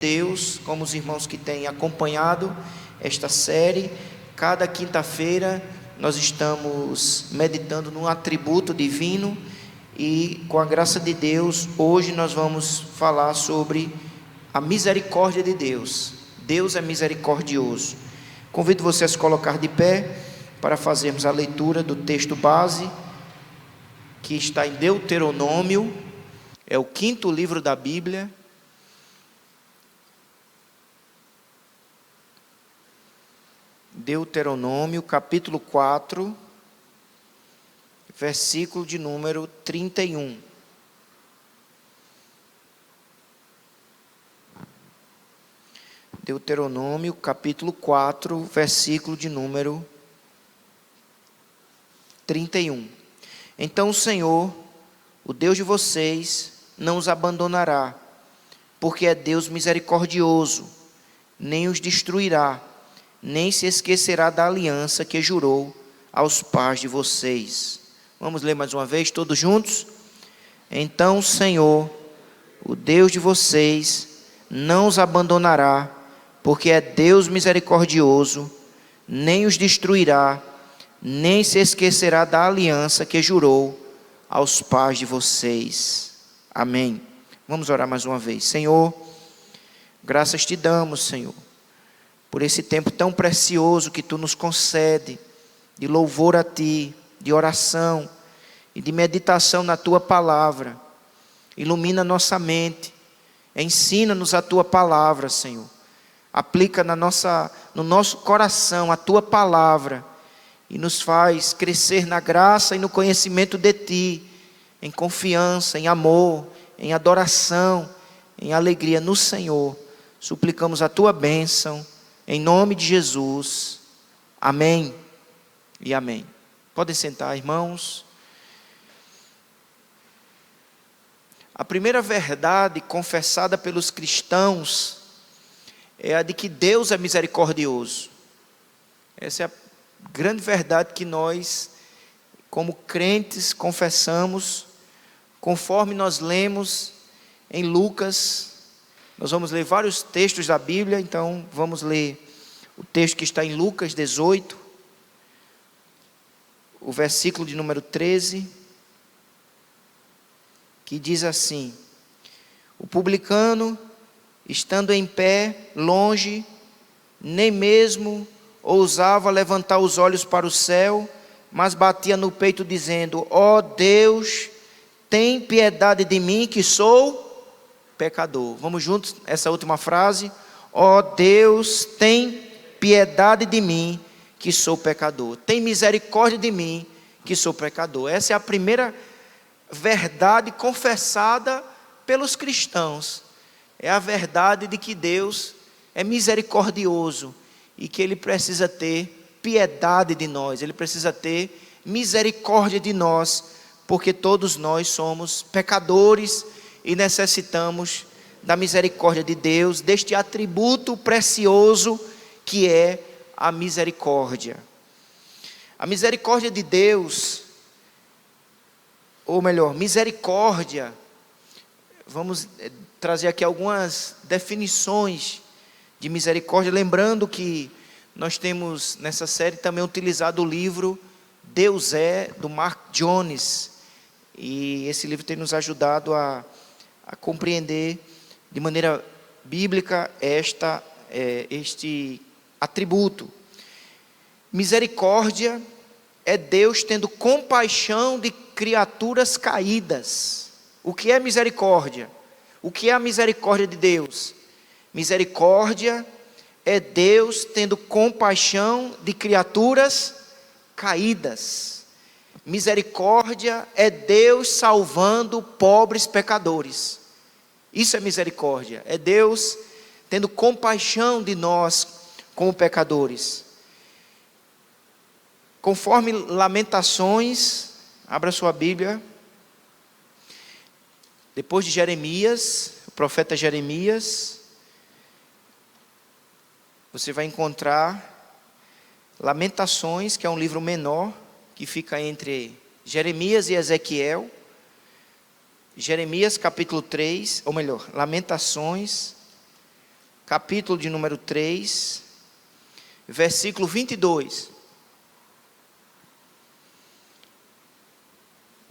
Deus, como os irmãos que têm acompanhado esta série, cada quinta-feira nós estamos meditando num atributo divino e, com a graça de Deus, hoje nós vamos falar sobre a misericórdia de Deus. Deus é misericordioso. Convido você a se colocar de pé para fazermos a leitura do texto base, que está em Deuteronômio, é o 5º livro da Bíblia. Deuteronômio, capítulo 4, versículo de número 31. Deuteronômio, capítulo 4, versículo de número 31. Então o Senhor, o Deus de vocês, não os abandonará, porque é Deus misericordioso, nem os destruirá, nem se esquecerá da aliança que jurou aos pais de vocês. Vamos ler mais uma vez, todos juntos? Então o Senhor, o Deus de vocês, não os abandonará, porque é Deus misericordioso, nem os destruirá, nem se esquecerá da aliança que jurou aos pais de vocês. Amém. Vamos orar mais uma vez. Senhor, graças te damos, Senhor, por esse tempo tão precioso que Tu nos concede, de louvor a Ti, de oração e de meditação na Tua palavra. Ilumina nossa mente, ensina-nos a Tua palavra, Senhor. Aplica no nosso coração a Tua palavra e nos faz crescer na graça e no conhecimento de Ti, em confiança, em amor, em adoração, em alegria no Senhor. Suplicamos a Tua bênção, em nome de Jesus, amém e amém. Podem sentar, irmãos. A primeira verdade confessada pelos cristãos é a de que Deus é misericordioso. Essa é a grande verdade que nós, como crentes, confessamos, conforme nós lemos em Lucas. Nós vamos ler vários textos da Bíblia, então vamos ler o texto que está em Lucas 18, o versículo de número 13, que diz assim: o publicano, estando em pé, longe, nem mesmo ousava levantar os olhos para o céu, mas batia no peito dizendo: ó Deus, tem piedade de mim que sou pecador. Vamos juntos, essa última frase. Ó Deus, tem piedade de mim, que sou pecador. Tem misericórdia de mim, que sou pecador. Essa é a primeira verdade confessada pelos cristãos. É a verdade de que Deus é misericordioso e que Ele precisa ter piedade de nós. Ele precisa ter misericórdia de nós, porque todos nós somos pecadores e necessitamos da misericórdia de Deus, deste atributo precioso que é a misericórdia. A misericórdia de Deus, ou melhor, misericórdia, vamos trazer aqui algumas definições de misericórdia, lembrando que nós temos nessa série também utilizado o livro Deus é, do Mark Jones, e esse livro tem nos ajudado a compreender de maneira bíblica este atributo. Misericórdia é Deus tendo compaixão de criaturas caídas. O que é misericórdia? O que é a misericórdia de Deus? Misericórdia é Deus tendo compaixão de criaturas caídas. Misericórdia é Deus salvando pobres pecadores. Isso é misericórdia. É Deus tendo compaixão de nós como pecadores. Conforme Lamentações, abra sua Bíblia. Depois de Jeremias, o profeta Jeremias, você vai encontrar Lamentações, que é um livro menor, que fica entre Jeremias e Ezequiel. Jeremias capítulo 3, ou melhor, Lamentações, capítulo de número 3, versículo 22.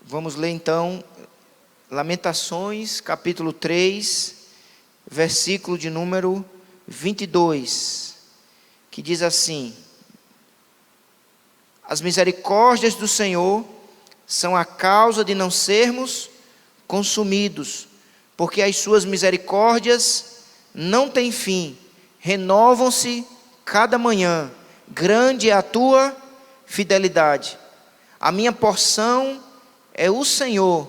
Vamos ler então Lamentações, capítulo 3, versículo de número 22, que diz assim: as misericórdias do Senhor são a causa de não sermos consumidos, porque as suas misericórdias não têm fim, renovam-se cada manhã, grande é a tua fidelidade. A minha porção é o Senhor,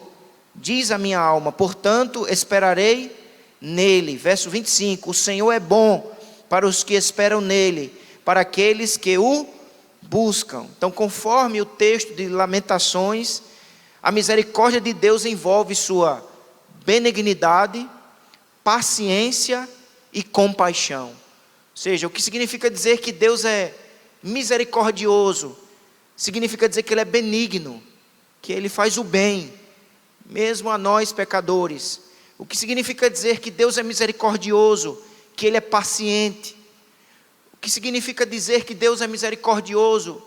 diz a minha alma, portanto esperarei nele. Verso 25, o Senhor é bom para os que esperam nele, para aqueles que o buscam. Então, conforme o texto de Lamentações, a misericórdia de Deus envolve sua benignidade, paciência e compaixão. Ou seja, o que significa dizer que Deus é misericordioso, significa dizer que Ele é benigno, que Ele faz o bem, mesmo a nós pecadores. O que significa dizer que Deus é misericordioso, que Ele é paciente. O que significa dizer que Deus é misericordioso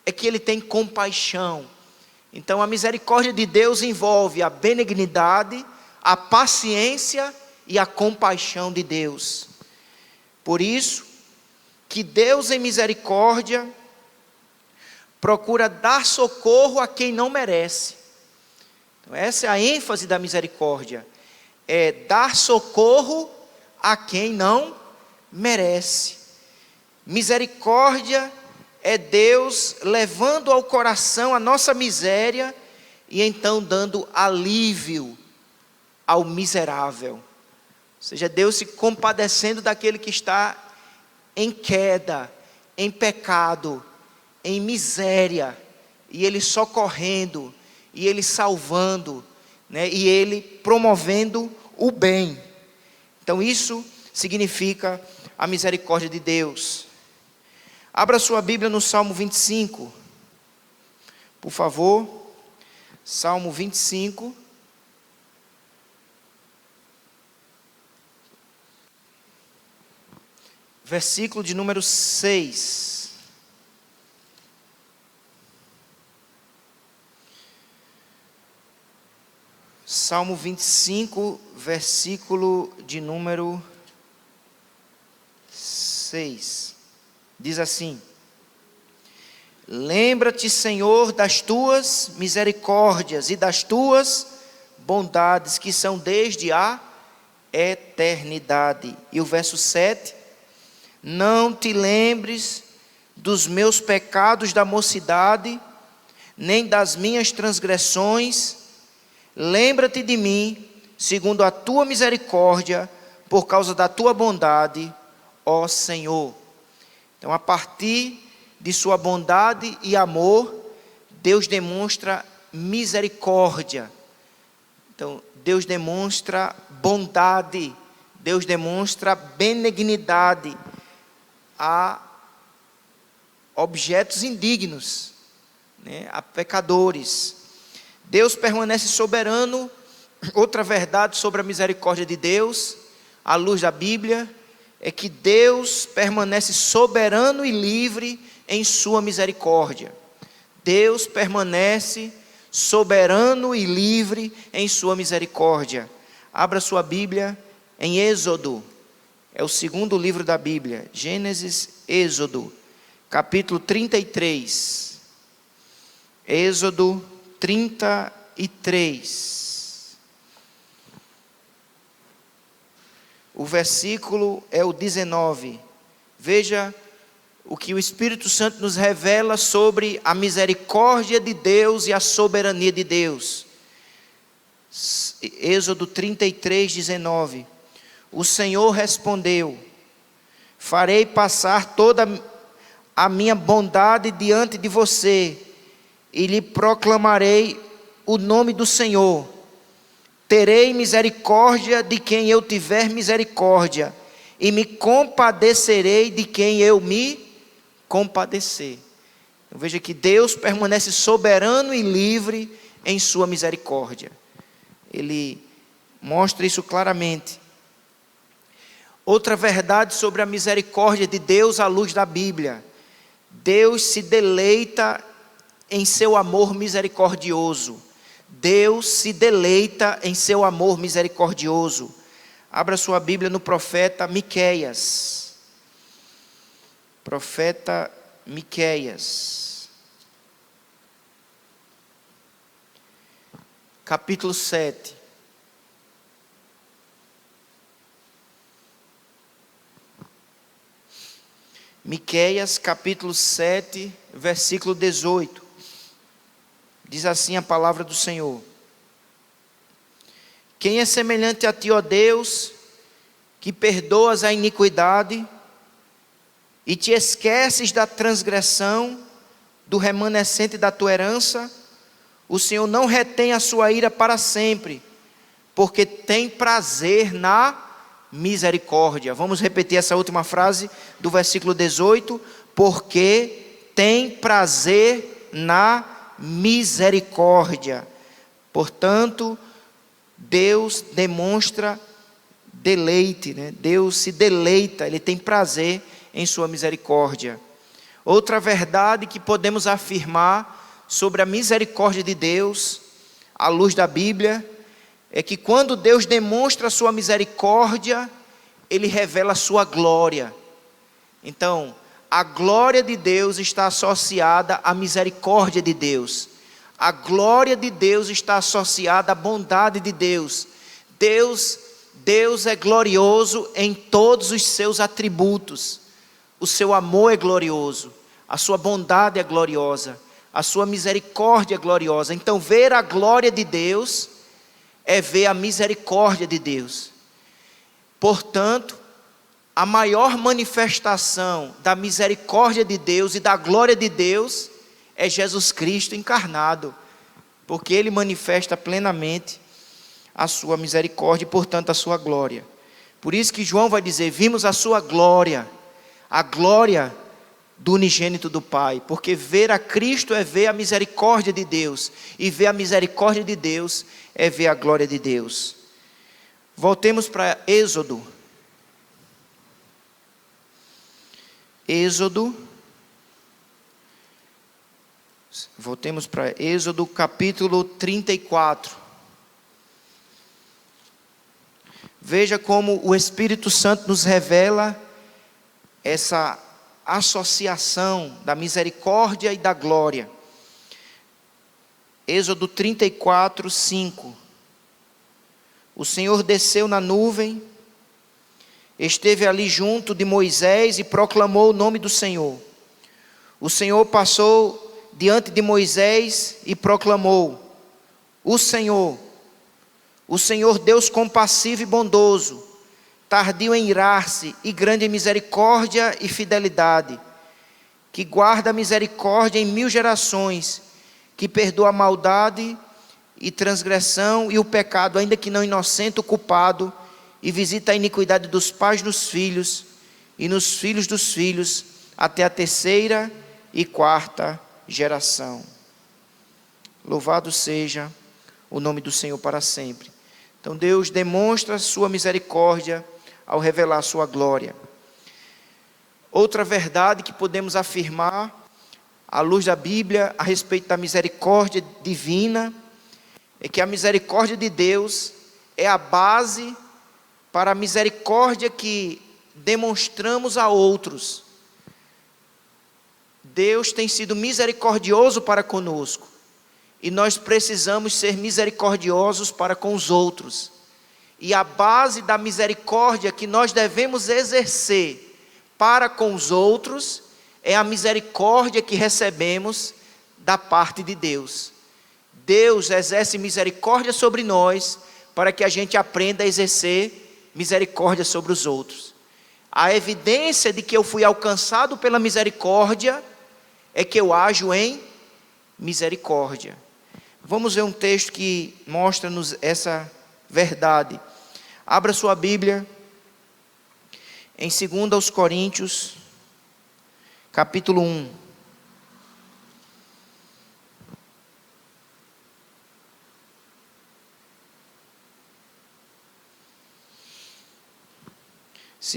é que Ele tem compaixão. Então a misericórdia de Deus envolve a benignidade, a paciência e a compaixão de Deus. Por isso que Deus em misericórdia procura dar socorro a quem não merece. Então, essa é a ênfase da misericórdia, é dar socorro a quem não merece. Misericórdia é Deus levando ao coração a nossa miséria e então dando alívio ao miserável. Ou seja, Deus se compadecendo daquele que está em queda, em pecado, em miséria, e Ele socorrendo, e Ele salvando, né? E Ele promovendo o bem. Então isso significa a misericórdia de Deus. Abra sua Bíblia no Salmo 25, por favor. Salmo 25. Versículo de número 6. Salmo 25, versículo de número 6. Diz assim: lembra-te, Senhor, das tuas misericórdias e das tuas bondades, que são desde a eternidade. E o verso 7: não te lembres dos meus pecados da mocidade, nem das minhas transgressões. Lembra-te de mim, segundo a tua misericórdia, por causa da tua bondade, ó Senhor. Então, a partir de sua bondade e amor, Deus demonstra misericórdia. Então, Deus demonstra bondade, Deus demonstra benignidade a objetos indignos, né, a pecadores. Deus permanece soberano. Outra verdade sobre a misericórdia de Deus, à luz da Bíblia, é que Deus permanece soberano e livre em sua misericórdia. Deus permanece soberano e livre em sua misericórdia. Abra sua Bíblia em Êxodo, é o segundo livro da Bíblia, Gênesis, Êxodo, capítulo 33. Êxodo 33. O versículo é o 19. Veja o que o Espírito Santo nos revela sobre a misericórdia de Deus e a soberania de Deus. Êxodo 33, 19. O Senhor respondeu: farei passar toda a minha bondade diante de você, e lhe proclamarei o nome do Senhor. Terei misericórdia de quem eu tiver misericórdia, e me compadecerei de quem eu me compadecer. Então, veja que Deus permanece soberano e livre em sua misericórdia. Ele mostra isso claramente. Outra verdade sobre a misericórdia de Deus à luz da Bíblia: Deus se deleita em seu amor misericordioso. Deus se deleita em seu amor misericordioso. Abra sua Bíblia no profeta Miqueias. Profeta Miqueias, capítulo 7. Miqueias, capítulo 7, versículo 18. Diz assim a palavra do Senhor: Quem é semelhante a ti, ó Deus, que perdoas a iniquidade e te esqueces da transgressão do remanescente da tua herança? O Senhor não retém a sua ira para sempre, porque tem prazer na misericórdia. Vamos repetir essa última frase do versículo 18: porque tem prazer na misericórdia. Portanto, Deus demonstra deleite, né? Deus se deleita, Ele tem prazer em sua misericórdia. Outra verdade que podemos afirmar sobre a misericórdia de Deus, à luz da Bíblia, é que quando Deus demonstra a sua misericórdia, Ele revela a sua glória. Então, a glória de Deus está associada à misericórdia de Deus. A glória de Deus está associada à bondade de Deus. Deus é glorioso em todos os seus atributos. O seu amor é glorioso, a sua bondade é gloriosa, a sua misericórdia é gloriosa. Então, ver a glória de Deus é ver a misericórdia de Deus. Portanto, a maior manifestação da misericórdia de Deus e da glória de Deus é Jesus Cristo encarnado, porque Ele manifesta plenamente a sua misericórdia e, portanto, a sua glória. Por isso que João vai dizer: vimos a sua glória, a glória do unigênito do Pai, porque ver a Cristo é ver a misericórdia de Deus, e ver a misericórdia de Deus é ver a glória de Deus. Voltemos para Êxodo. Voltemos para Êxodo capítulo 34. Veja como o Espírito Santo nos revela essa associação da misericórdia e da glória. Êxodo 34, 5. O Senhor desceu na nuvem, esteve ali junto de Moisés e proclamou o nome do Senhor. O Senhor passou diante de Moisés e proclamou: o Senhor Deus compassivo e bondoso, tardio em irar-se e grande em misericórdia e fidelidade, que guarda a misericórdia em 1000 gerações, que perdoa a maldade e transgressão e o pecado, ainda que não inocente o culpado, e visita a iniquidade dos pais nos filhos e nos filhos dos filhos, até a 3ª e 4ª geração. Louvado seja o nome do Senhor para sempre. Então Deus demonstra a sua misericórdia ao revelar a sua glória. Outra verdade que podemos afirmar à luz da Bíblia a respeito da misericórdia divina é que a misericórdia de Deus é a base para a misericórdia que demonstramos a outros. Deus tem sido misericordioso para conosco, e nós precisamos ser misericordiosos para com os outros. E a base da misericórdia que nós devemos exercer para com os outros é a misericórdia que recebemos da parte de Deus. Deus exerce misericórdia sobre nós para que a gente aprenda a exercer misericórdia sobre os outros. A evidência de que eu fui alcançado pela misericórdia é que eu ajo em misericórdia. Vamos ver um texto que mostra-nos essa verdade. Abra sua Bíblia em 2 Coríntios, capítulo 1.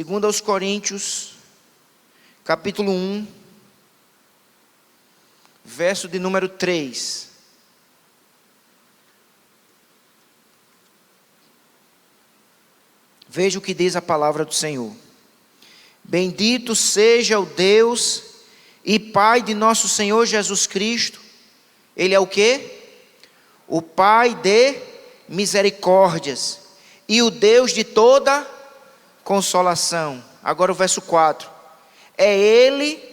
2 aos Coríntios, capítulo 1, verso de número 3. Veja o que diz a palavra do Senhor. Bendito seja o Deus e Pai de nosso Senhor Jesus Cristo. Ele é o quê? O Pai de misericórdias e o Deus de toda consolação. Agora o verso 4. É Ele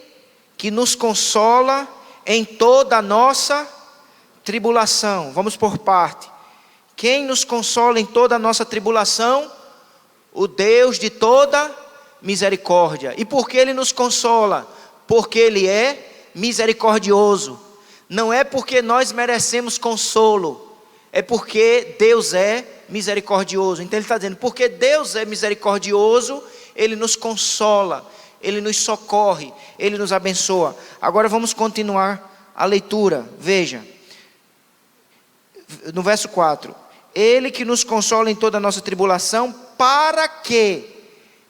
que nos consola em toda a nossa tribulação. Vamos por parte. Quem nos consola em toda a nossa tribulação? O Deus de toda misericórdia. E por que Ele nos consola? Porque Ele é misericordioso. Não é porque nós merecemos consolo, é porque Deus é misericordioso. Então Ele está dizendo, porque Deus é misericordioso, Ele nos consola, Ele nos socorre, Ele nos abençoa. Agora vamos continuar a leitura. Veja, no verso 4. Ele que nos consola em toda a nossa tribulação, para que,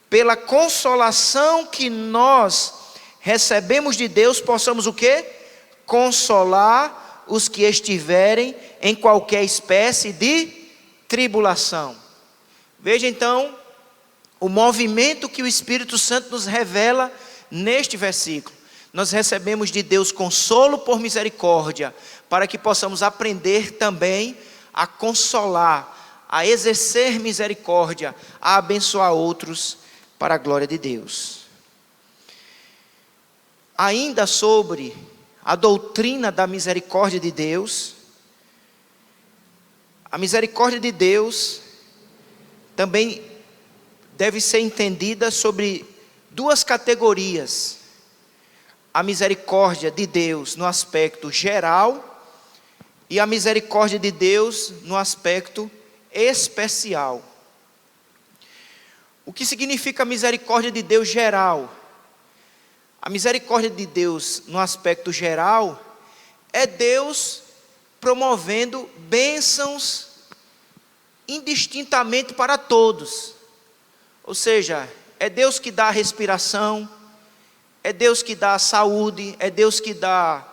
pela consolação que nós recebemos de Deus, possamos o quê? Consolar os que estiverem em qualquer espécie de tribulação. Veja então o movimento que o Espírito Santo nos revela neste versículo. Nós recebemos de Deus consolo por misericórdia, para que possamos aprender também a consolar, a exercer misericórdia, a abençoar outros para a glória de Deus. Ainda sobre a doutrina da misericórdia de Deus, a misericórdia de Deus também deve ser entendida sobre duas categorias. A misericórdia de Deus no aspecto geral e a misericórdia de Deus no aspecto especial. O que significa a misericórdia de Deus geral? A misericórdia de Deus no aspecto geral é Deus promovendo bênçãos indistintamente para todos. Ou seja, é Deus que dá a respiração, é Deus que dá a saúde, é Deus que dá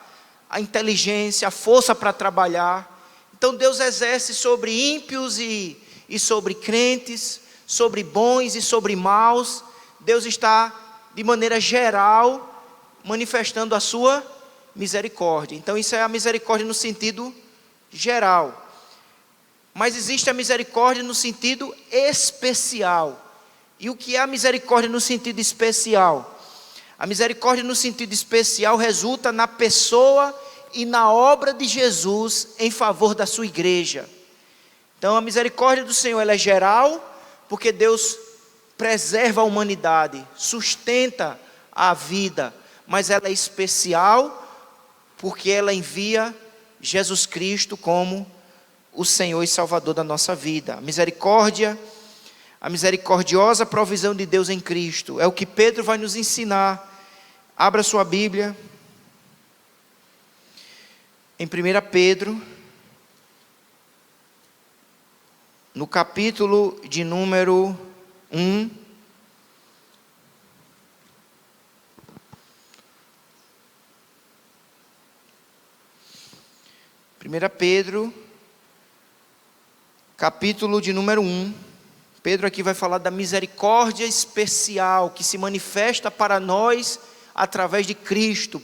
a inteligência, a força para trabalhar. Então Deus exerce sobre ímpios e sobre crentes, sobre bons e sobre maus. Deus está de maneira geral manifestando a sua misericórdia. Então isso é a misericórdia no sentido geral. Mas existe a misericórdia no sentido especial. E o que é a misericórdia no sentido especial? A misericórdia no sentido especial resulta na pessoa e na obra de Jesus em favor da sua igreja. Então a misericórdia do Senhor ela é geral, porque Deus preserva a humanidade, sustenta a vida, mas ela é especial, porque ela envia Jesus Cristo como o Senhor e Salvador da nossa vida. A misericordiosa provisão de Deus em Cristo, é o que Pedro vai nos ensinar. Abra sua Bíblia, em 1 Pedro, no capítulo de número 1, Pedro, capítulo de número 1, Pedro aqui vai falar da misericórdia especial que se manifesta para nós através de Cristo,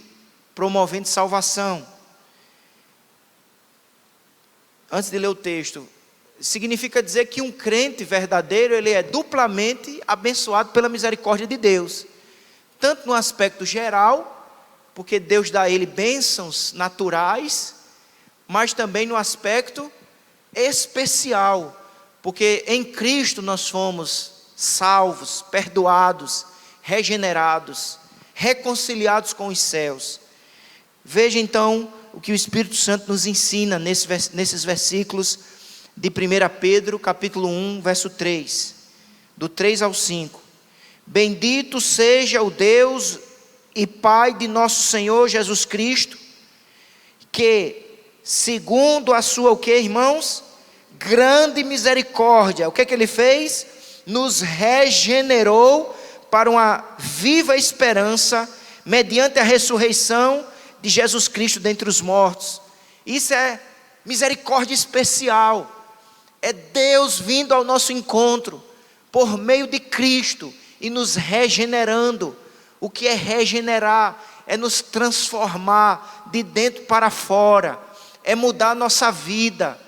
promovendo salvação. Antes de ler o texto, significa dizer que um crente verdadeiro, ele é duplamente abençoado pela misericórdia de Deus. Tanto no aspecto geral, porque Deus dá a ele bênçãos naturais, mas também no aspecto especial, porque em Cristo nós fomos salvos, perdoados, regenerados, reconciliados com os céus. Veja então o que o Espírito Santo nos ensina nesses versículos de 1 Pedro, capítulo 1, verso 3, do 3 ao 5. Bendito seja o Deus e Pai de nosso Senhor Jesus Cristo, que, segundo a sua, o que, irmãos? Grande misericórdia. O que Ele fez? Nos regenerou para uma viva esperança mediante a ressurreição de Jesus Cristo dentre os mortos. Isso é misericórdia especial. É Deus vindo ao nosso encontro por meio de Cristo e nos regenerando. O que é regenerar? É nos transformar de dentro para fora, é mudar a nossa vida,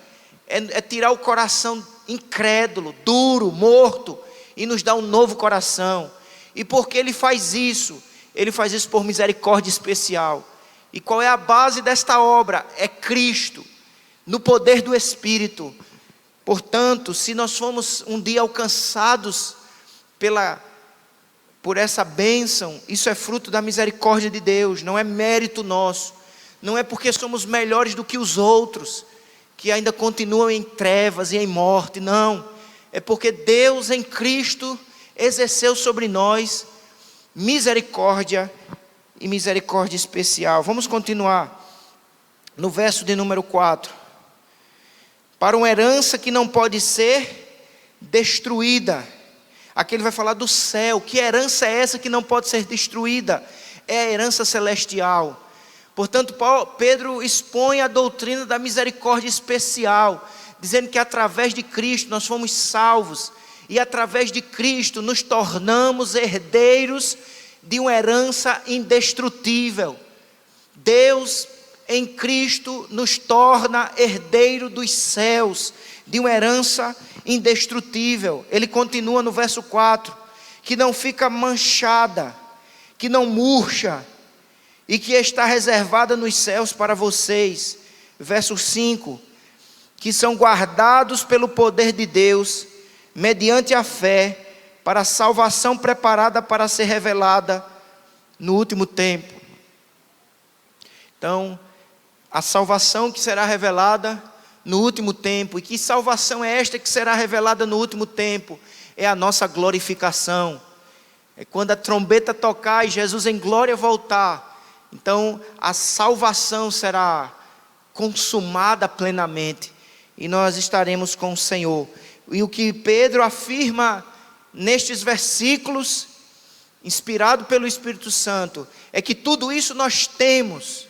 é tirar o coração incrédulo, duro, morto, e nos dar um novo coração. E porque Ele faz isso? Ele faz isso por misericórdia especial. E qual é a base desta obra? É Cristo, no poder do Espírito. Portanto, se nós fomos um dia alcançados por essa bênção, isso é fruto da misericórdia de Deus, não é mérito nosso, não é porque somos melhores do que os outros, que ainda continuam em trevas e em morte, não, é porque Deus em Cristo exerceu sobre nós misericórdia e misericórdia especial. Vamos continuar no verso de número 4. Para uma herança que não pode ser destruída. Aqui ele vai falar do céu. Que herança é essa que não pode ser destruída? É a herança celestial. Portanto, Pedro expõe a doutrina da misericórdia especial, dizendo que através de Cristo nós fomos salvos, e através de Cristo nos tornamos herdeiros de uma herança indestrutível. Deus em Cristo nos torna herdeiro dos céus, de uma herança indestrutível. Ele continua no verso 4, que não fica manchada, que não murcha, e que está reservada nos céus para vocês. Verso 5, que são guardados pelo poder de Deus, mediante a fé, para a salvação preparada para ser revelada no último tempo. Então, a salvação que será revelada no último tempo. E que salvação é esta que será revelada no último tempo? É a nossa glorificação. É quando a trombeta tocar e Jesus em glória voltar. Então a salvação será consumada plenamente. E nós estaremos com o Senhor. E o que Pedro afirma nestes versículos, inspirado pelo Espírito Santo, é que tudo isso nós temos.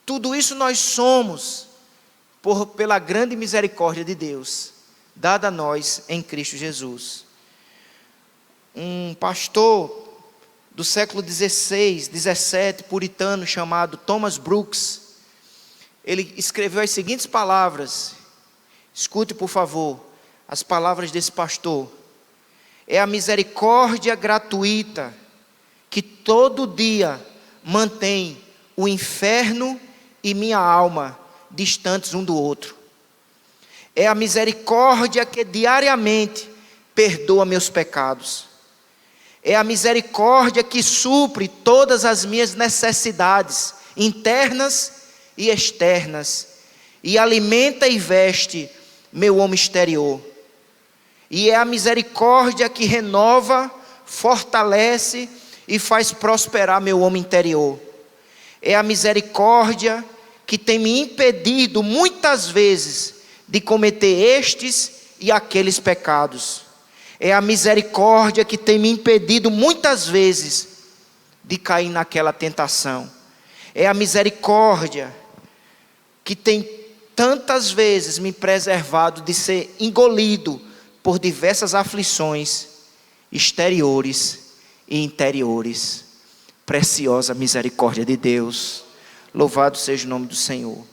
Tudo isso nós somos pela grande misericórdia de Deus, dada a nós em Cristo Jesus. Um pastor do século XVI, XVII, puritano, chamado Thomas Brooks, ele escreveu as seguintes palavras. Escute, por favor, as palavras desse pastor. É a misericórdia gratuita que todo dia mantém o inferno e minha alma distantes um do outro. É a misericórdia que diariamente perdoa meus pecados. É a misericórdia que supre todas as minhas necessidades internas e externas, e alimenta e veste meu homem exterior. E é a misericórdia que renova, fortalece e faz prosperar meu homem interior. É a misericórdia que tem me impedido muitas vezes de cometer estes e aqueles pecados. É a misericórdia que tem me impedido muitas vezes de cair naquela tentação. É a misericórdia que tem tantas vezes me preservado de ser engolido por diversas aflições exteriores e interiores. Preciosa misericórdia de Deus. Louvado seja o nome do Senhor.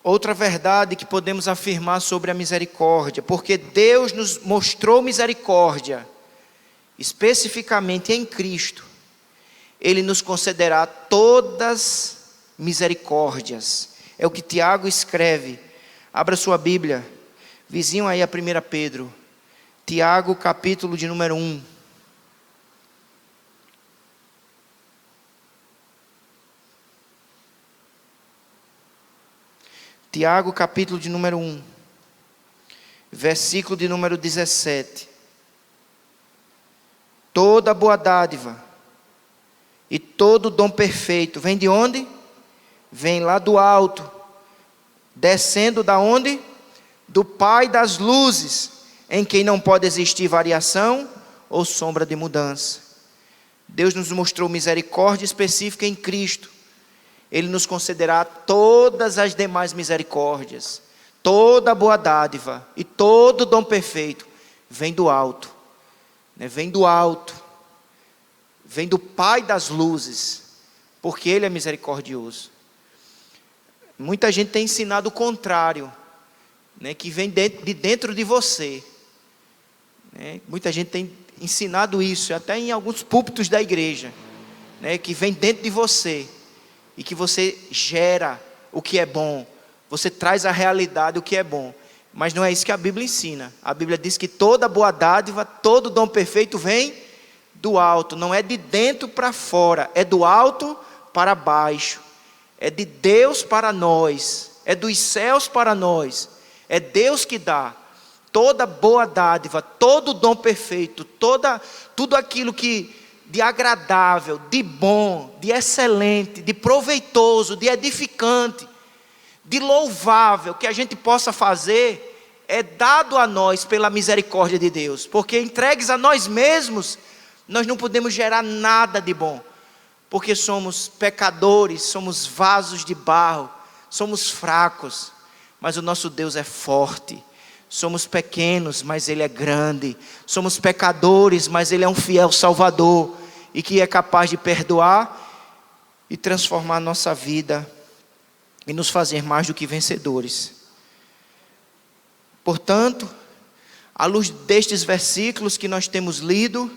Outra verdade que podemos afirmar sobre a misericórdia, porque Deus nos mostrou misericórdia, especificamente em Cristo, Ele nos concederá todas misericórdias. É o que Tiago escreve. Abra sua Bíblia, vizinho aí a 1 Pedro, Tiago capítulo de número 1. Tiago capítulo de número 1, versículo de número 17. Toda boa dádiva e todo dom perfeito vem de onde? Vem lá do alto, descendo da onde? Do Pai das luzes, em quem não pode existir variação ou sombra de mudança. Deus nos mostrou misericórdia específica em Cristo. Ele nos concederá todas as demais misericórdias. Toda boa dádiva e todo dom perfeito vem do alto, né? Vem do alto, vem do Pai das luzes, porque Ele é misericordioso. Muita gente tem ensinado o contrário, né? Que vem de dentro de você, né? Muita gente tem ensinado isso, até em alguns púlpitos da igreja, né? Que vem dentro de você, e que você gera o que é bom, você traz à realidade o que é bom. Mas não é isso que a Bíblia ensina. A Bíblia diz que toda boa dádiva, todo dom perfeito vem do alto. Não é de dentro para fora, é do alto para baixo. É de Deus para nós, é dos céus para nós. É Deus que dá toda boa dádiva, todo dom perfeito, tudo aquilo que de agradável, de bom, de excelente, de proveitoso, de edificante, de louvável que a gente possa fazer, é dado a nós pela misericórdia de Deus. Porque entregues a nós mesmos, nós não podemos gerar nada de bom, porque somos pecadores, somos vasos de barro, somos fracos, mas o nosso Deus é forte. Somos pequenos, mas Ele é grande. Somos pecadores, mas Ele é um fiel Salvador, e que é capaz de perdoar e transformar a nossa vida e nos fazer mais do que vencedores. Portanto, à luz destes versículos que nós temos lido,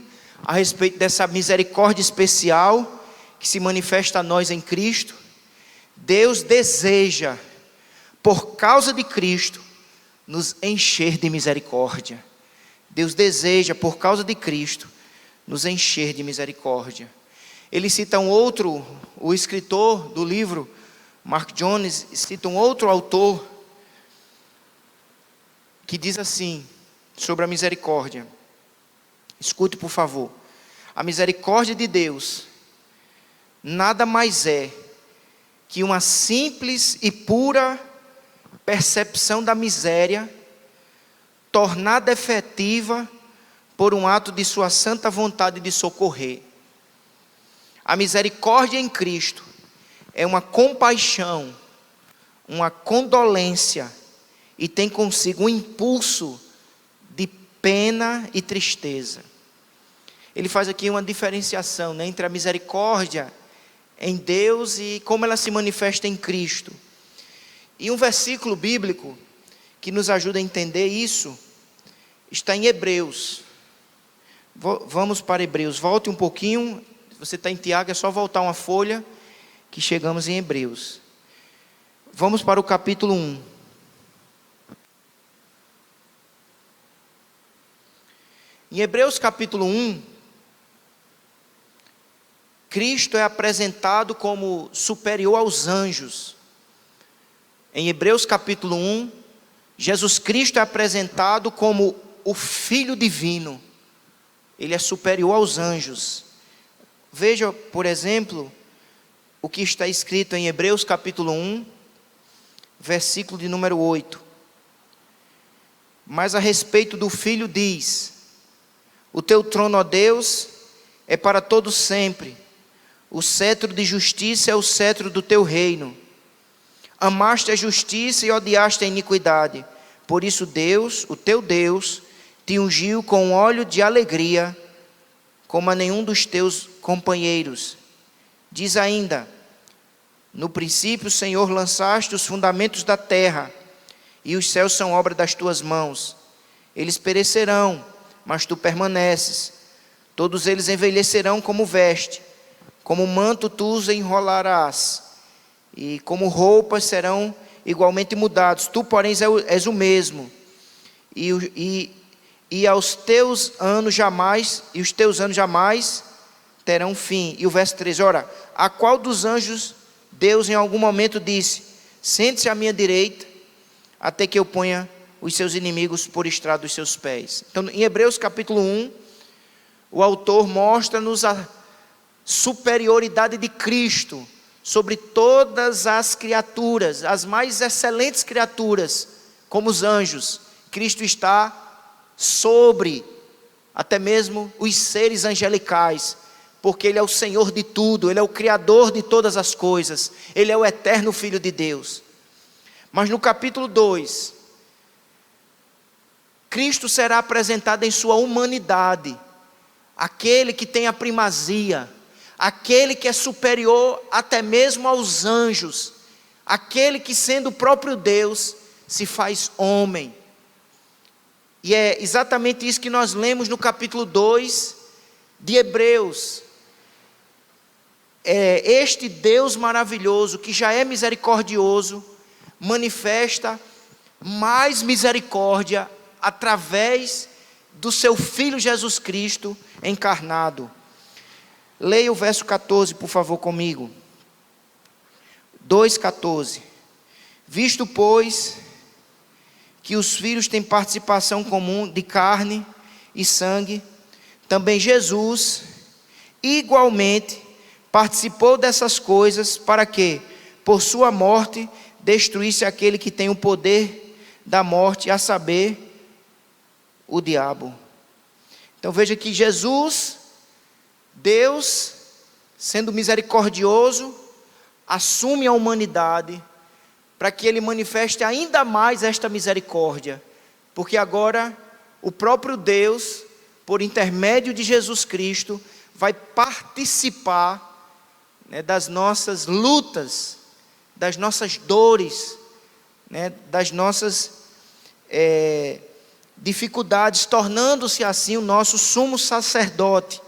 a respeito dessa misericórdia especial que se manifesta a nós em Cristo, Deus deseja, por causa de Cristo, nos encher de misericórdia. Deus deseja, por causa de Cristo, nos encher de misericórdia. Ele cita o escritor do livro, Mark Jones, cita um outro autor que diz assim sobre a misericórdia. Escute, por favor. A misericórdia de Deus nada mais é que uma simples e pura percepção da miséria, tornada efetiva por um ato de sua santa vontade de socorrer. A misericórdia em Cristo é uma compaixão, uma condolência, e tem consigo um impulso de pena e tristeza. Ele faz aqui uma diferenciação, né, entre a misericórdia em Deus e como ela se manifesta em Cristo. E um versículo bíblico que nos ajuda a entender isso está em Hebreus. Vamos para Hebreus, volte um pouquinho. Se você está em Tiago, é só voltar uma folha que chegamos em Hebreus. Vamos para o capítulo 1. Em Hebreus capítulo 1, Cristo é apresentado como superior aos anjos. Em Hebreus capítulo 1, Jesus Cristo é apresentado como o Filho Divino. Ele é superior aos anjos. Veja, por exemplo, o que está escrito em Hebreus capítulo 1, versículo de número 8. Mas a respeito do Filho diz: o teu trono, ó Deus, é para todo sempre. O cetro de justiça é o cetro do teu reino. Amaste a justiça e odiaste a iniquidade. Por isso Deus, o teu Deus, te ungiu com óleo de alegria, como a nenhum dos teus companheiros. Diz ainda: no princípio, Senhor, lançaste os fundamentos da terra, e os céus são obra das tuas mãos. Eles perecerão, mas tu permaneces. Todos eles envelhecerão como veste, como manto tu os enrolarás, e como roupas serão igualmente mudados. Tu, porém, és o mesmo, e os teus anos jamais terão fim. E o verso 13, ora, a qual dos anjos Deus em algum momento disse: sente-se à minha direita, até que eu ponha os seus inimigos por estrado dos seus pés. Então, em Hebreus capítulo 1, o autor mostra-nos a superioridade de Cristo sobre todas as criaturas, as mais excelentes criaturas, como os anjos. Cristo está sobre até mesmo os seres angelicais, porque Ele é o Senhor de tudo, Ele é o Criador de todas as coisas, Ele é o eterno Filho de Deus. Mas no capítulo 2, Cristo será apresentado em sua humanidade, aquele que tem a primazia, aquele que é superior até mesmo aos anjos, aquele que, sendo o próprio Deus, se faz homem. E é exatamente isso que nós lemos no capítulo 2 de Hebreus. Este Deus maravilhoso, que já é misericordioso, manifesta mais misericórdia através do seu Filho Jesus Cristo encarnado. Leia o verso 14, por favor, comigo. 2,14. Visto, pois, que os filhos têm participação comum de carne e sangue, também Jesus, igualmente, participou dessas coisas, para que, por sua morte, destruísse aquele que tem o poder da morte, a saber, o diabo. Então veja que Jesus, Deus, sendo misericordioso, assume a humanidade, para que Ele manifeste ainda mais esta misericórdia, porque agora o próprio Deus, por intermédio de Jesus Cristo, vai participar, das nossas lutas, das nossas dores, das nossas dificuldades, tornando-se assim o nosso sumo sacerdote.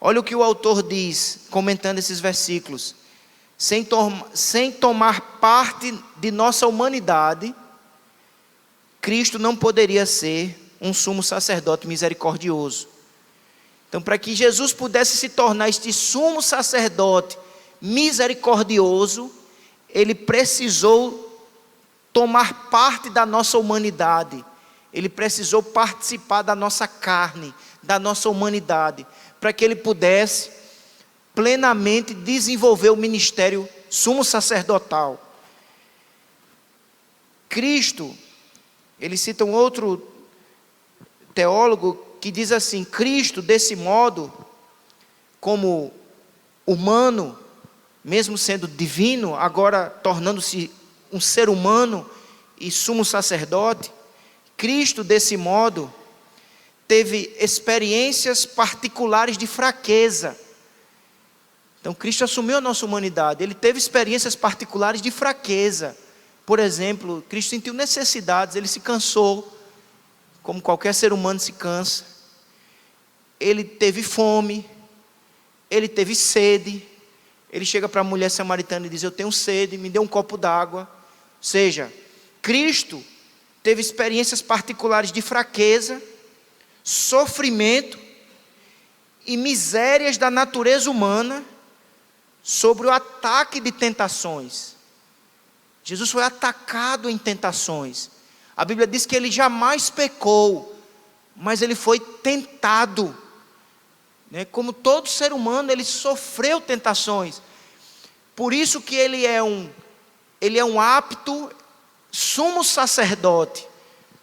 Olha o que o autor diz, comentando esses versículos. Sem tomar parte de nossa humanidade, Cristo não poderia ser um sumo sacerdote misericordioso. Então, para que Jesus pudesse se tornar este sumo sacerdote misericordioso, Ele precisou tomar parte da nossa humanidade. Ele precisou participar da nossa carne, da nossa humanidade, para que Ele pudesse plenamente desenvolver o ministério sumo sacerdotal. Cristo, ele cita um outro teólogo que diz assim: Cristo, desse modo, como humano, mesmo sendo divino, agora tornando-se um ser humano e sumo sacerdote, Cristo, desse modo, teve experiências particulares de fraqueza. Então, Cristo assumiu a nossa humanidade, Ele teve experiências particulares de fraqueza. Por exemplo, Cristo sentiu necessidades, Ele se cansou, como qualquer ser humano se cansa. Ele teve fome, Ele teve sede. Ele chega para a mulher samaritana e diz: eu tenho sede, me dê um copo d'água. Ou seja, Cristo teve experiências particulares de fraqueza, sofrimento e misérias da natureza humana, sobre o ataque de tentações. Jesus foi atacado em tentações. A Bíblia diz que Ele jamais pecou, mas Ele foi tentado. Como todo ser humano, Ele sofreu tentações. Por isso que Ele é um apto sumo sacerdote,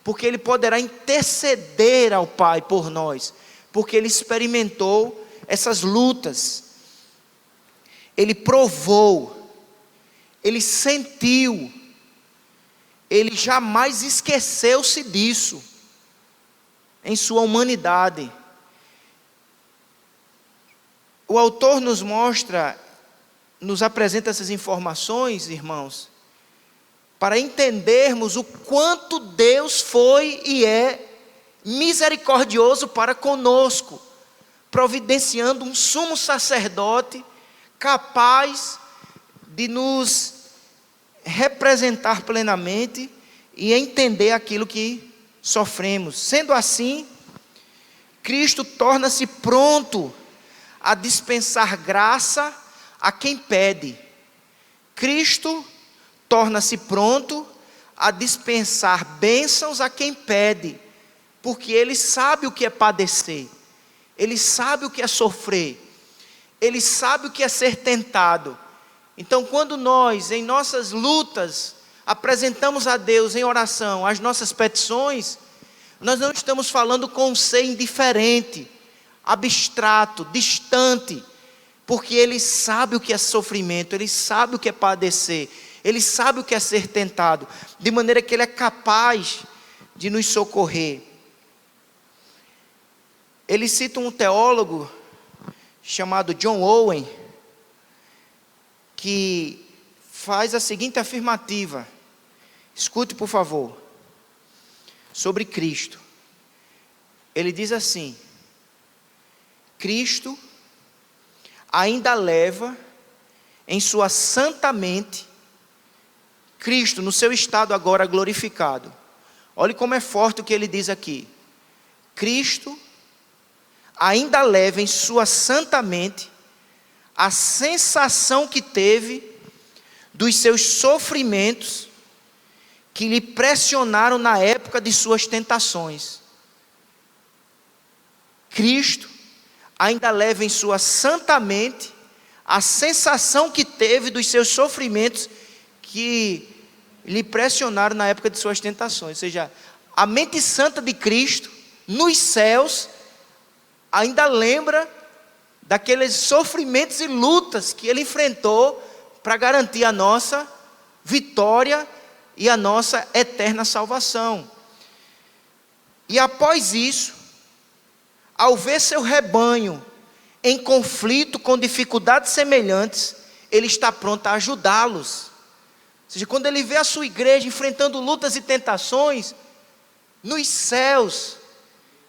porque Ele poderá interceder ao Pai por nós, porque Ele experimentou essas lutas. Ele provou, Ele sentiu, Ele jamais esqueceu-se disso, em sua humanidade. O autor nos apresenta essas informações, irmãos, para entendermos o quanto Deus foi e é misericordioso para conosco, providenciando um sumo sacerdote capaz de nos representar plenamente e entender aquilo que sofremos. Sendo assim, Cristo torna-se pronto a dispensar graça a quem pede. Cristo torna-se pronto a dispensar bênçãos a quem pede, porque Ele sabe o que é padecer, Ele sabe o que é sofrer, Ele sabe o que é ser tentado. Então, quando nós, em nossas lutas, apresentamos a Deus em oração as nossas petições, Nós não estamos falando com um ser indiferente, abstrato, distante, porque Ele sabe o que é sofrimento, Ele sabe o que é padecer, Ele sabe o que é ser tentado, de maneira que Ele é capaz de nos socorrer. Ele cita um teólogo chamado John Owen, que faz a seguinte afirmativa, escute por favor, sobre Cristo. Ele diz assim: Cristo ainda leva em sua santa mente, Cristo no seu estado agora glorificado, olhe como é forte o que ele diz aqui, Cristo ainda leva em sua santa mente a sensação que teve dos seus sofrimentos que lhe pressionaram na época de suas tentações. Cristo ainda leva em sua santa mente a sensação que teve dos seus sofrimentos que lhe pressionaram na época de suas tentações. Ou seja, a mente santa de Cristo, nos céus, ainda lembra daqueles sofrimentos e lutas que Ele enfrentou para garantir a nossa vitória e a nossa eterna salvação. E após isso, ao ver seu rebanho em conflito com dificuldades semelhantes, Ele está pronto a ajudá-los. Ou seja, quando Ele vê a sua igreja enfrentando lutas e tentações, nos céus,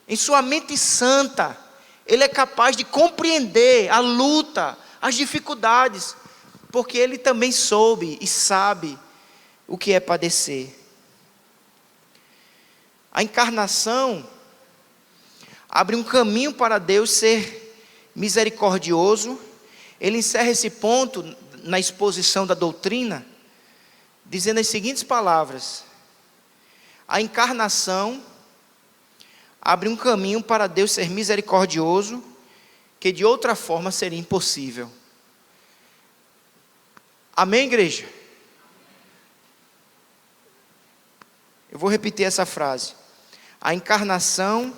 em sua mente santa, Ele é capaz de compreender a luta, as dificuldades, porque Ele também soube e sabe o que é padecer. A encarnação abre um caminho para Deus ser misericordioso. Ele encerra esse ponto na exposição da doutrina, dizendo as seguintes palavras: a encarnação abre um caminho para Deus ser misericordioso, que de outra forma seria impossível. Amém, igreja? Eu vou repetir essa frase. A encarnação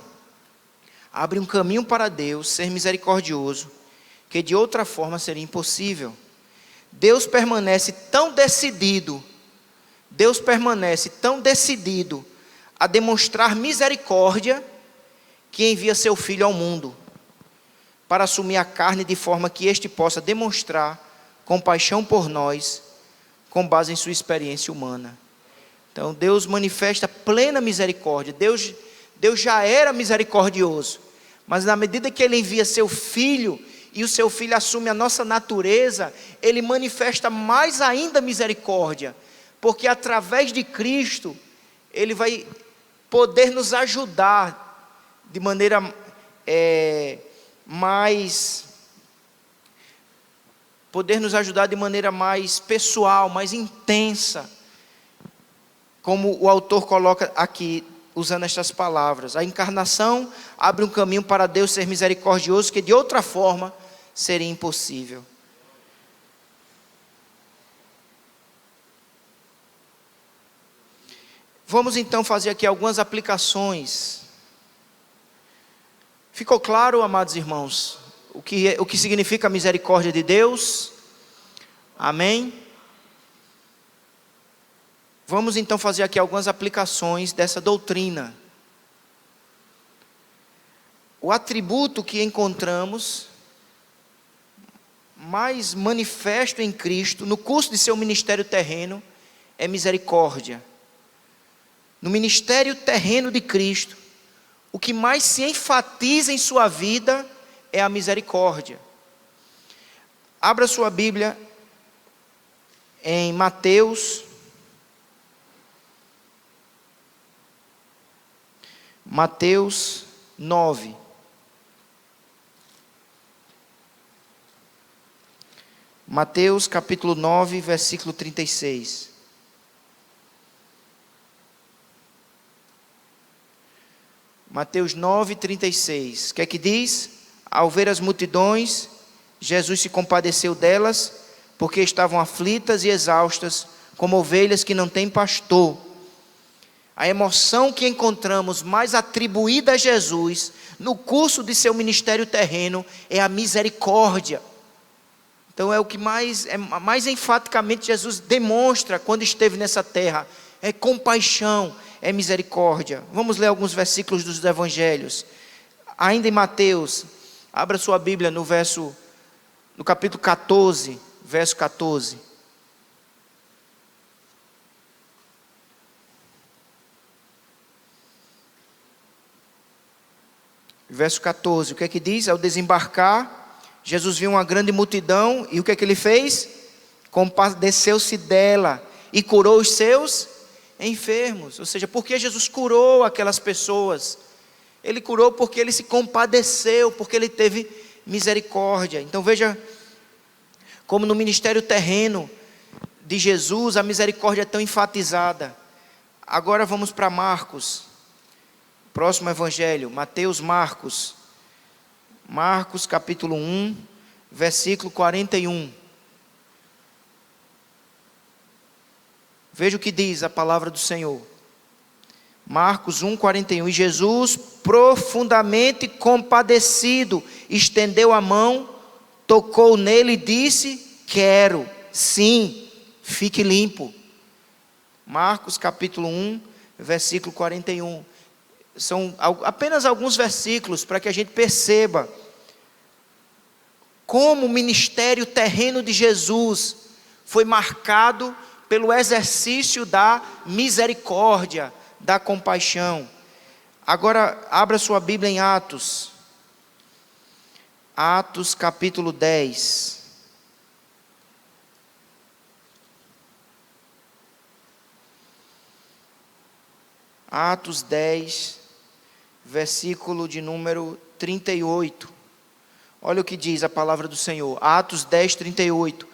abre um caminho para Deus ser misericordioso, que de outra forma seria impossível. Deus permanece tão decidido a demonstrar misericórdia, que envia seu Filho ao mundo, para assumir a carne de forma que este possa demonstrar compaixão por nós, com base em sua experiência humana. Então Deus manifesta plena misericórdia. Deus já era misericordioso, mas na medida que Ele envia seu Filho, e o seu Filho assume a nossa natureza, Ele manifesta mais ainda misericórdia, porque através de Cristo, Ele vai poder nos ajudar de maneira mais pessoal, mais intensa, como o autor coloca aqui, usando estas palavras. A encarnação abre um caminho para Deus ser misericordioso, que de outra forma seria impossível. Vamos então fazer aqui algumas aplicações. Ficou claro, amados irmãos, o que significa a misericórdia de Deus? Amém? Vamos então fazer aqui algumas aplicações dessa doutrina. O atributo que encontramos mais manifesto em Cristo, no curso de seu ministério terreno, é misericórdia. No ministério terreno de Cristo, o que mais se enfatiza em sua vida é a misericórdia. Abra sua Bíblia em Mateus 9. Mateus capítulo 9, versículo 36. Mateus 9, 36. O que é que diz? Ao ver as multidões, Jesus se compadeceu delas, porque estavam aflitas e exaustas, como ovelhas que não têm pastor. a emoção que encontramos mais atribuída a Jesus no curso de seu ministério terreno é a misericórdia. Então é o que mais enfaticamente Jesus demonstra quando esteve nessa terra. É compaixão, é misericórdia. Vamos ler alguns versículos dos evangelhos. Ainda em Mateus, abra sua Bíblia no capítulo 14, verso 14. Verso 14, o que é que diz? Ao desembarcar, Jesus viu uma grande multidão e o que é que ele fez? Compadeceu-se dela e curou os seus enfermos. Ou seja, por que Jesus curou aquelas pessoas? Ele curou porque ele se compadeceu, porque ele teve misericórdia. Então veja como no ministério terreno de Jesus a misericórdia é tão enfatizada. Agora vamos para Marcos. Próximo evangelho, Marcos capítulo 1, versículo 41. Veja o que diz a palavra do Senhor. Marcos 1, 41. E Jesus, profundamente compadecido, estendeu a mão, tocou nele e disse: quero, sim, fique limpo. Marcos capítulo 1, versículo 41. São apenas alguns versículos para que a gente perceba como o ministério terreno de Jesus foi marcado pelo exercício da misericórdia, da compaixão. Agora abra sua Bíblia em Atos capítulo 10. Atos 10, versículo de número 38. Olha o que diz a palavra do Senhor. Atos 10, 38.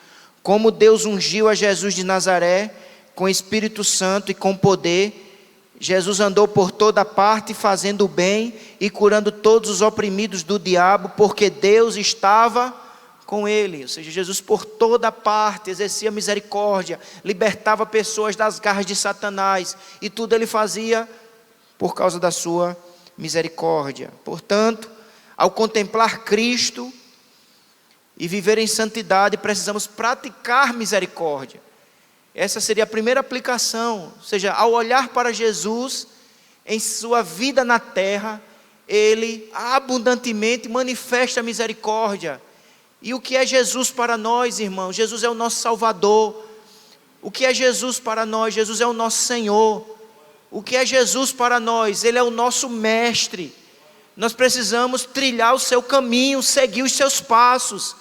Como Deus ungiu a Jesus de Nazaré com Espírito Santo e com poder, Jesus andou por toda parte fazendo o bem e curando todos os oprimidos do diabo, porque Deus estava com ele. Ou seja, Jesus por toda parte exercia misericórdia, libertava pessoas das garras de Satanás, e tudo ele fazia por causa da sua misericórdia. Portanto, ao contemplar Cristo e viver em santidade, precisamos praticar misericórdia. Essa seria a primeira aplicação. Ou seja, ao olhar para Jesus em sua vida na terra, ele abundantemente manifesta misericórdia. E o que é Jesus para nós, irmãos? Jesus é o nosso Salvador. O que é Jesus para nós? Jesus é o nosso Senhor. O que é Jesus para nós? Ele é o nosso Mestre. Nós precisamos trilhar o seu caminho, seguir os seus passos.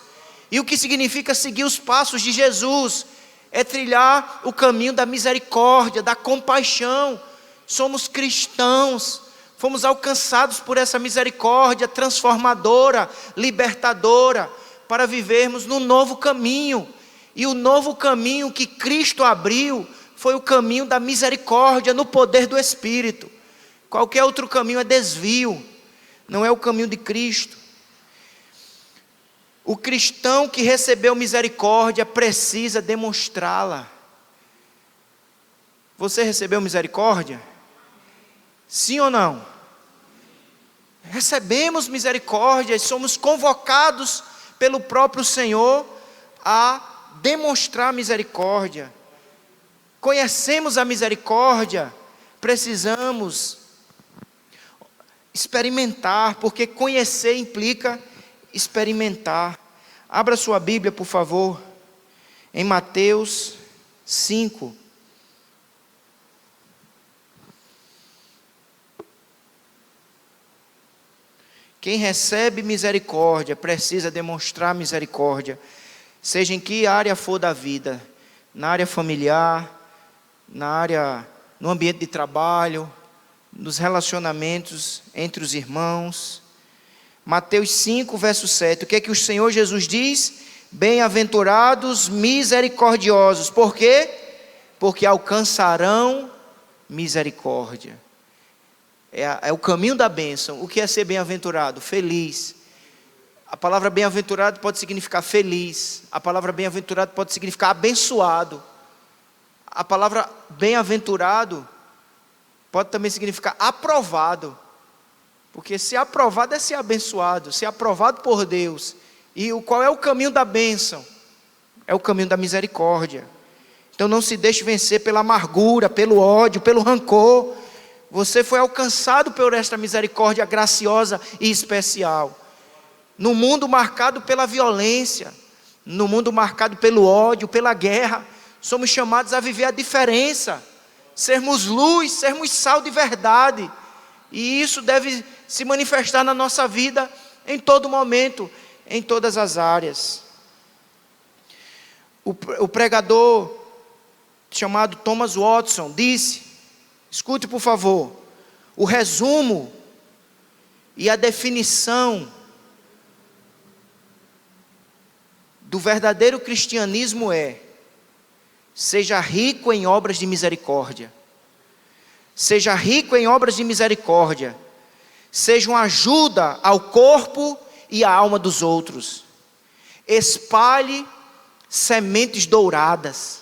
E o que significa seguir os passos de Jesus? É trilhar o caminho da misericórdia, da compaixão. Somos cristãos, fomos alcançados por essa misericórdia transformadora, libertadora, para vivermos num novo caminho. E o novo caminho que Cristo abriu foi o caminho da misericórdia no poder do Espírito. Qualquer outro caminho é desvio, não é o caminho de Cristo. O cristão que recebeu misericórdia precisa demonstrá-la. Você recebeu misericórdia? Sim ou não? Recebemos misericórdia e somos convocados pelo próprio Senhor a demonstrar misericórdia. Conhecemos a misericórdia, precisamos experimentar, porque conhecer implica experimentar. Abra sua Bíblia, por favor, em Mateus 5. Quem recebe misericórdia precisa demonstrar misericórdia, seja em que área for da vida, na área familiar, no ambiente de trabalho, nos relacionamentos entre os irmãos. Mateus 5, verso 7, o que é que o Senhor Jesus diz? Bem-aventurados misericordiosos. Por quê? Porque alcançarão misericórdia. É o caminho da bênção. O que é ser bem-aventurado? Feliz. A palavra bem-aventurado pode significar feliz. A palavra bem-aventurado pode significar abençoado. A palavra bem-aventurado pode também significar aprovado. Porque ser aprovado é ser abençoado, ser aprovado por Deus. E qual é o caminho da bênção? É o caminho da misericórdia. Então não se deixe vencer pela amargura, pelo ódio, pelo rancor. Você foi alcançado por esta misericórdia graciosa e especial. No mundo marcado pela violência, no mundo marcado pelo ódio, pela guerra, somos chamados a viver a diferença, sermos luz, sermos sal de verdade. E isso deve se manifestar na nossa vida em todo momento, em todas as áreas. O pregador chamado Thomas Watson disse, escute por favor, o resumo e a definição do verdadeiro cristianismo é: seja rico em obras de misericórdia. Seja rico em obras de misericórdia. Seja uma ajuda ao corpo e à alma dos outros. Espalhe sementes douradas.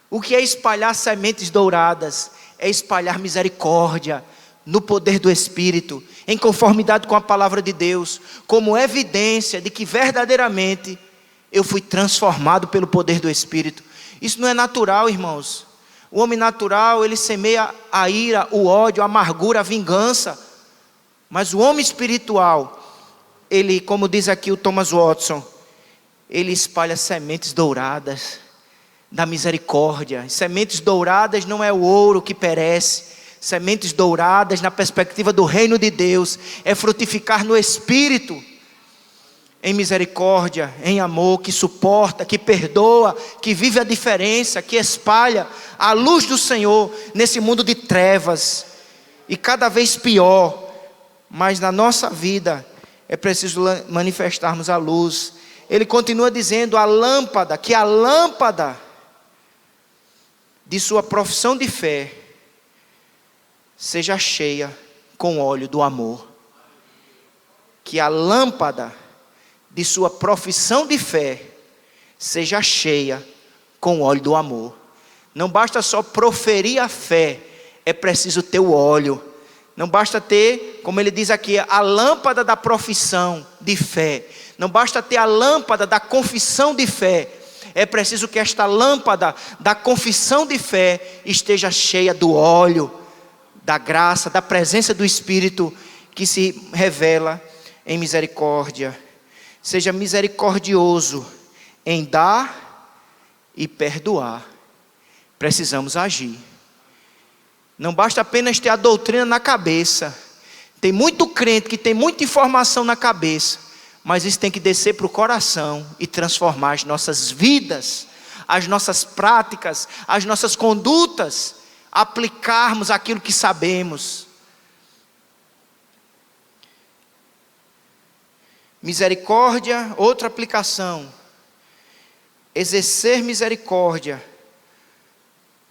O que é espalhar sementes douradas? É espalhar misericórdia no poder do Espírito, em conformidade com a palavra de Deus, como evidência de que verdadeiramente eu fui transformado pelo poder do Espírito. Isso não é natural, irmãos. O homem natural, ele semeia a ira, o ódio, a amargura, a vingança. Mas o homem espiritual, ele, como diz aqui o Thomas Watson, ele espalha sementes douradas da misericórdia. Sementes douradas não é o ouro que perece. Sementes douradas na perspectiva do reino de Deus é frutificar no Espírito, em misericórdia, em amor, que suporta, que perdoa, que vive a diferença, que espalha a luz do Senhor nesse mundo de trevas, e cada vez pior. Mas na nossa vida é preciso manifestarmos a luz. Ele continua dizendo, que a lâmpada de sua profissão de fé seja cheia com óleo do amor. Que a lâmpada de sua profissão de fé seja cheia com o óleo do amor. Não basta só proferir a fé, é preciso ter o óleo. Não basta ter, como ele diz aqui, a lâmpada da profissão de fé. Não basta ter a lâmpada da confissão de fé. É preciso que esta lâmpada da confissão de fé esteja cheia do óleo, da graça, da presença do Espírito que se revela em misericórdia. Seja misericordioso em dar e perdoar. Precisamos agir. Não basta apenas ter a doutrina na cabeça. Tem muito crente que tem muita informação na cabeça, mas isso tem que descer para o coração e transformar as nossas vidas, as nossas práticas, as nossas condutas, aplicarmos aquilo que sabemos. Misericórdia, outra aplicação. Exercer misericórdia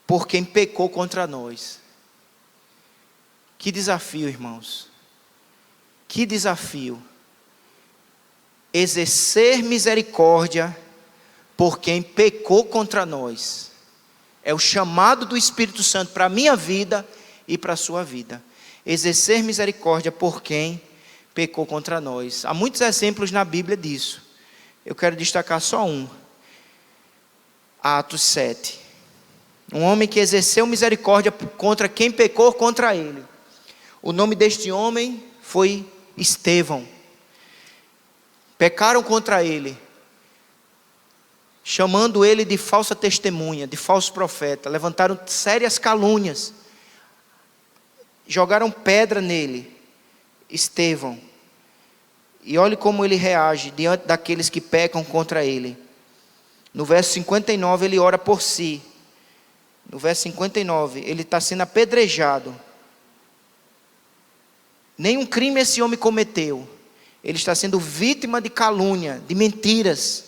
por quem pecou contra nós. Que desafio, irmãos. Que desafio. Exercer misericórdia por quem pecou contra nós. É o chamado do Espírito Santo para a minha vida e para a sua vida. Exercer misericórdia por quem pecou contra nós. Há muitos exemplos na Bíblia disso. Eu quero destacar só um. Atos 7. Um homem que exerceu misericórdia contra quem pecou contra ele. O nome deste homem foi Estevão. Pecaram contra ele, chamando ele de falsa testemunha, de falso profeta. Levantaram sérias calúnias. Jogaram pedra nele, Estevão. E olhe como ele reage diante daqueles que pecam contra ele. No verso 59 ele ora por si. No verso 59 ele está sendo apedrejado. Nenhum crime esse homem cometeu. Ele está sendo vítima de calúnia, de mentiras.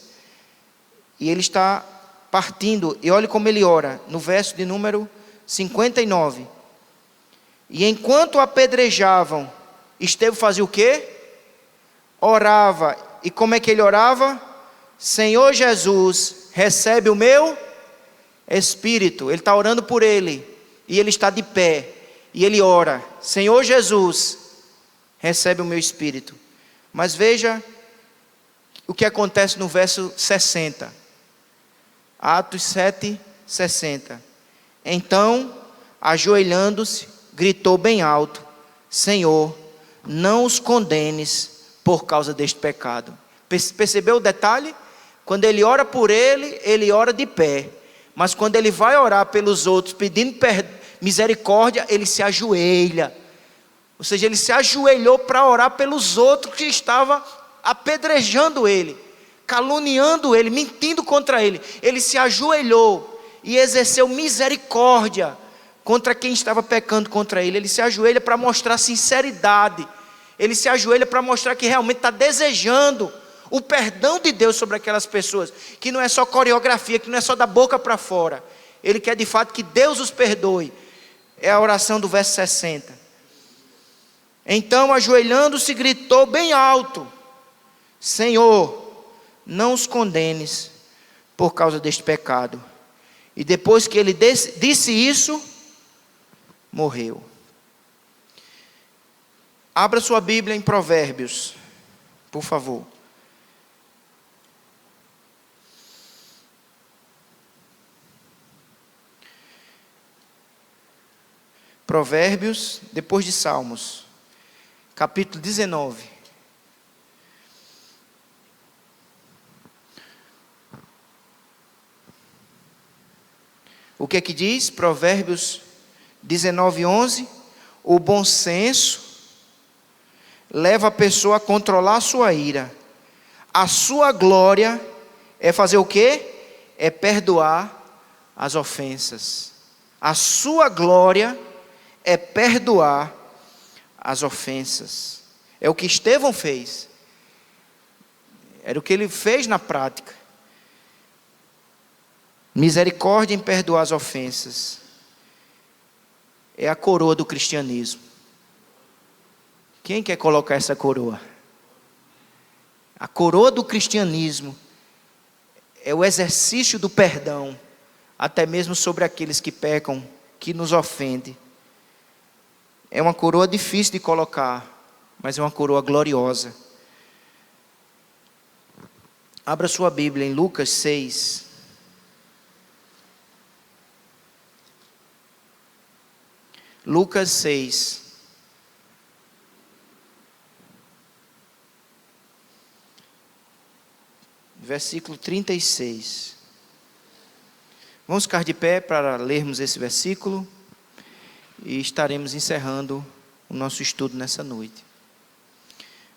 E ele está partindo. E olhe como ele ora, no verso de número 59. E enquanto apedrejavam, Estevão fazia o quê? Orava. E como é que ele orava? Senhor Jesus, recebe o meu espírito. Ele está orando por ele. E ele está de pé. e ele ora: Senhor Jesus, recebe o meu espírito. Mas veja o que acontece no verso 60. Atos 7, 60. Então, ajoelhando-se, gritou bem alto: Senhor, não os condenes por causa deste pecado. Percebeu o detalhe? Quando ele ora por ele ora de pé. Mas quando ele vai orar pelos outros, pedindo misericórdia, ele se ajoelha. Ou seja, ele se ajoelhou para orar pelos outros que estavam apedrejando ele, caluniando ele, mentindo contra ele. Ele se ajoelhou e exerceu misericórdia contra quem estava pecando contra ele. Ele se ajoelha para mostrar sinceridade. Ele se ajoelha para mostrar que realmente está desejando o perdão de Deus sobre aquelas pessoas, que não é só coreografia, que não é só da boca para fora. Ele quer de fato que Deus os perdoe. É a oração do verso 60. Então, ajoelhando-se, gritou bem alto: Senhor, não os condenes por causa deste pecado. E depois que ele disse isso, morreu. Abra sua Bíblia em Provérbios, por favor. Provérbios, depois de Salmos, capítulo 19. O que é que diz? Provérbios 19, 11. O bom senso leva a pessoa a controlar a sua ira. A sua glória é fazer o quê? É perdoar as ofensas. A sua glória é perdoar as ofensas. É o que Estevão fez. Era o que ele fez na prática. Misericórdia em perdoar as ofensas. É a coroa do cristianismo. Quem quer colocar essa coroa? A coroa do cristianismo é o exercício do perdão, até mesmo sobre aqueles que pecam, que nos ofendem. É uma coroa difícil de colocar, mas é uma coroa gloriosa. Abra sua Bíblia em Lucas 6. Lucas 6. Versículo 36. Vamos ficar de pé para lermos esse versículo e estaremos encerrando o nosso estudo nessa noite.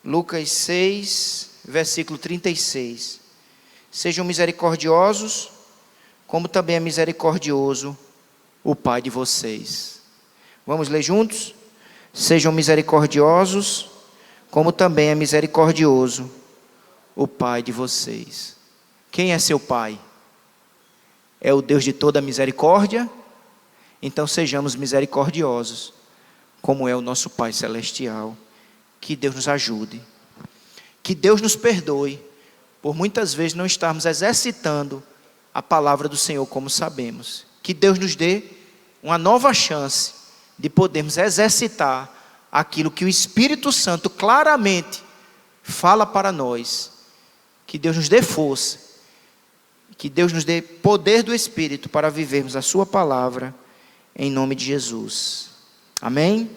Lucas 6, versículo 36. Sejam misericordiosos, como também é misericordioso o Pai de vocês. Vamos ler juntos? Sejam misericordiosos, como também é misericordioso o Pai de vocês. Quem é seu Pai? É o Deus de toda misericórdia? Então sejamos misericordiosos, como é o nosso Pai Celestial. Que Deus nos ajude. Que Deus nos perdoe, por muitas vezes não estarmos exercitando a palavra do Senhor como sabemos. Que Deus nos dê uma nova chance de podermos exercitar aquilo que o Espírito Santo claramente fala para nós. Que Deus nos dê força, que Deus nos dê poder do Espírito para vivermos a sua palavra, em nome de Jesus. Amém?